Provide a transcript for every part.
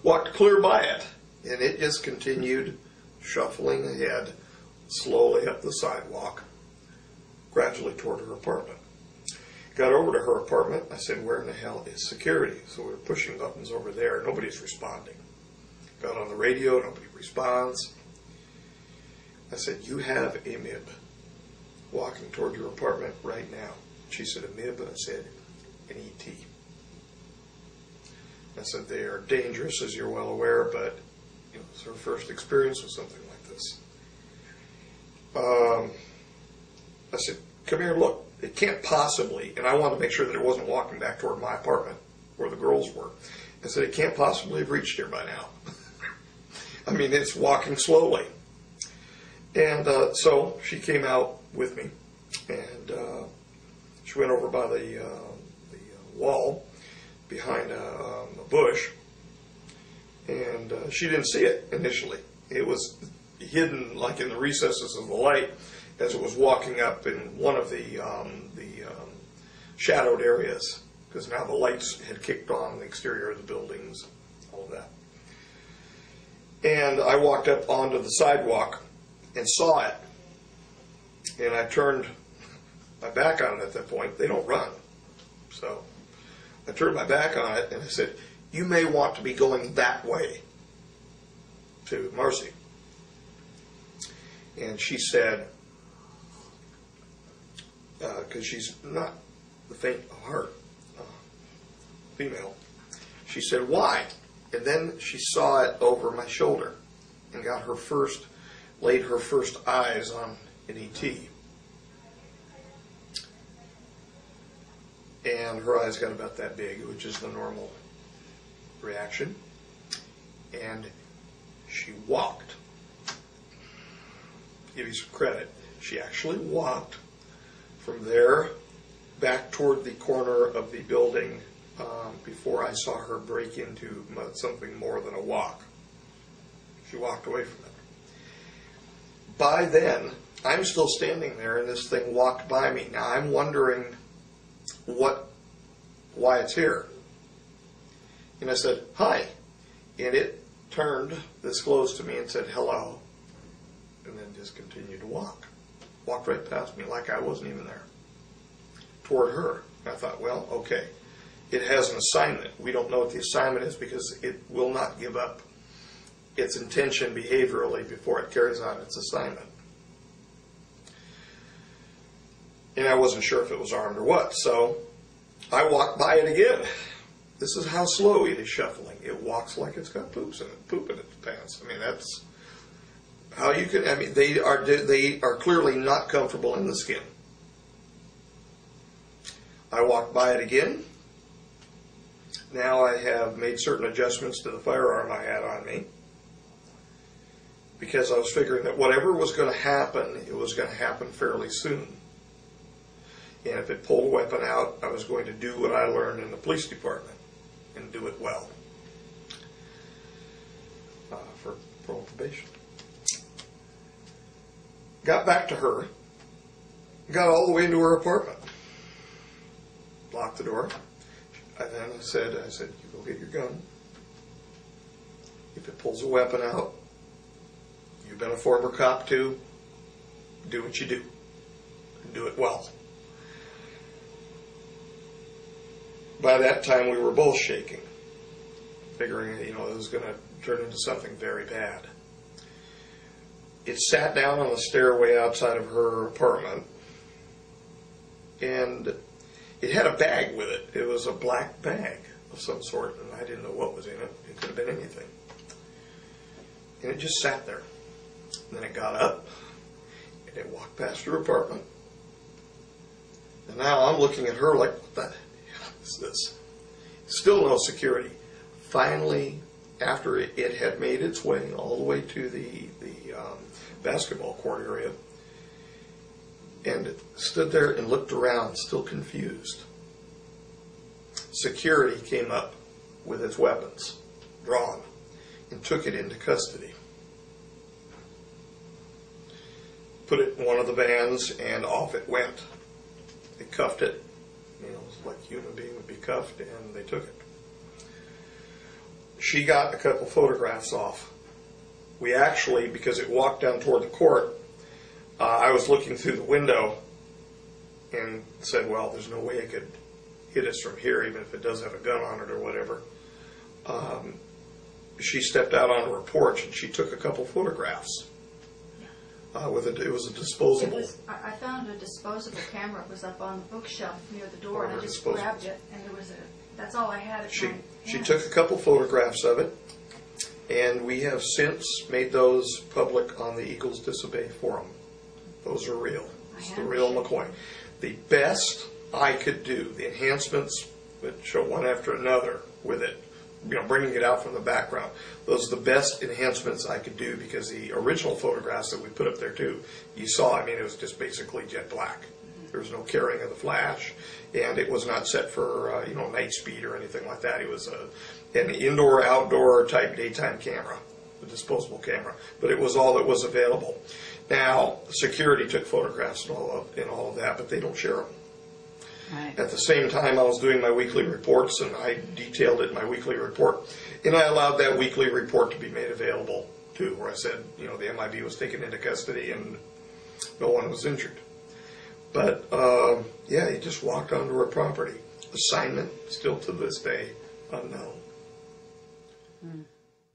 walked clear by it, and it just continued shuffling ahead slowly up the sidewalk, gradually toward her apartment. Got over to her apartment. I said, where in the hell is security? So we were pushing buttons over there. Nobody's responding. Got on the radio. Nobody responds. I said, you have a MIB walking toward your apartment right now. She said, a MIB? And I said, an ET. I said, they are dangerous, as you're well aware, but it's her first experience with something like this. I said, come here, look. It can't possibly, and I wanted to make sure that it wasn't walking back toward my apartment where the girls were. I said, it can't possibly have reached here by now. I mean, it's walking slowly. And so she came out with me, and she went over by the wall behind a bush, and she didn't see it initially. It was hidden like in the recesses of the light as it was walking up in one of the shadowed areas, because now the lights had kicked on the exterior of the buildings, all of that. And I walked up onto the sidewalk and saw it, and I turned my back on it at that point. They don't run. So I turned my back on it and I said, you may want to be going that way to Marcy. And she said, because she's not the faint of heart female, she said, why? And then she saw it over my shoulder and laid her first eyes on an ET. And her eyes got about that big, which is the normal reaction. And she walked. Give you some credit. She actually walked from there back toward the corner of the building before I saw her break into something more than a walk. She walked away from it. By then, I'm still standing there, and this thing walked by me. Now, I'm wondering why it's here. And I said, hi. And it turned this close to me and said, hello. And then just continued to walk. Walked right past me like I wasn't even there. Toward her. And I thought, well, okay. It has an assignment. We don't know what the assignment is because it will not give up its intention behaviorally before it carries out its assignment. And I wasn't sure if it was armed or what, so I walked by it again. This is how slow it is shuffling. It walks like it's got poop in its pants. I mean, that's how you can. I mean, they are clearly not comfortable in the skin. I walked by it again. Now I have made certain adjustments to the firearm I had on me, because I was figuring that whatever was going to happen, it was going to happen fairly soon. And if it pulled a weapon out, I was going to do what I learned in the police department and do it well for probation. Got back to her, got all the way into her apartment, locked the door. And then I said, you go get your gun. If it pulls a weapon out, you've been a former cop too, do what you do, and do it well. By that time, we were both shaking, figuring, it was going to turn into something very bad. It sat down on the stairway outside of her apartment, and it had a bag with it. It was a black bag of some sort, and I didn't know what was in it. It could have been anything. And it just sat there. And then it got up, and it walked past her apartment. And now I'm looking at her like, what the hell is this? Still no security. Finally, after it had made its way all the way to the basketball court area, and stood there and looked around, still confused. Security came up with its weapons drawn and took it into custody. Put it in one of the vans, and off it went. They cuffed it. It was like a human being would be cuffed, and they took it. she got a couple photographs off. We actually, because it walked down toward the court, I was looking through the window and said, well, there's no way it could hit us from here, even if it does have a gun on it or whatever. She stepped out onto her porch and she took a couple photographs. It was a disposable. I found a disposable camera. It was up on the bookshelf near the door, and I just grabbed it, and that's all I had at my hand. She took a couple photographs of it, and we have since made those public on the Eagles Disobey Forum. Those are real. It's the real McCoy. The best I could do, the enhancements that show one after another with it, bringing it out from the background. Those are the best enhancements I could do, because the original photographs that we put up there too, you saw, it was just basically jet black. There was no carrying of the flash, and it was not set for night speed or anything like that. It was an indoor-outdoor type daytime camera, a disposable camera, but it was all that was available. Now, security took photographs and all of that, but they don't share them. Right. At the same time, I was doing my weekly reports, and I detailed it in my weekly report, and I allowed that weekly report to be made available too, where I said, the MIB was taken into custody and no one was injured. But he just walked onto her property. Assignment still to this day unknown.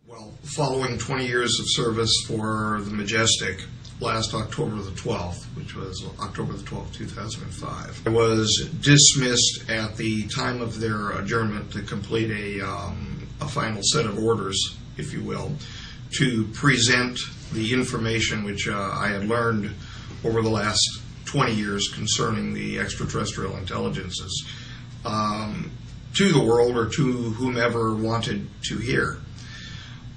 Well, following 20 years of service for the Majestic, last October the 12th, which was October the 12th, 2005. I was dismissed at the time of their adjournment to complete a final set of orders, if you will, to present the information which I had learned over the last 20 years concerning the extraterrestrial intelligences to the world, or to whomever wanted to hear.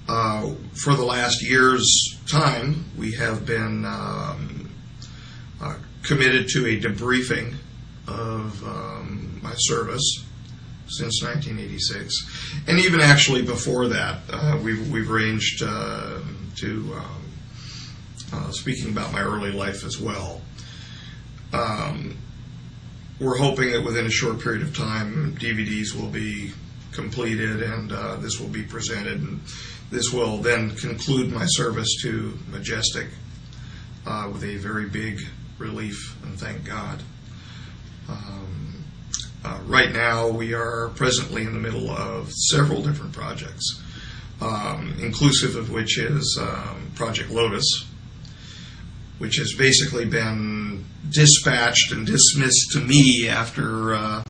For the last year's time, we have been committed to a debriefing of my service since 1986, and even actually before that, we've arranged to speaking about my early life as well. We're hoping that within a short period of time, DVDs will be completed and this will be presented, and this will then conclude my service to Majestic with a very big relief, and thank God. Right now, we are presently in the middle of several different projects, inclusive of which is Project Lotus, which has basically been dispatched and dismissed to me after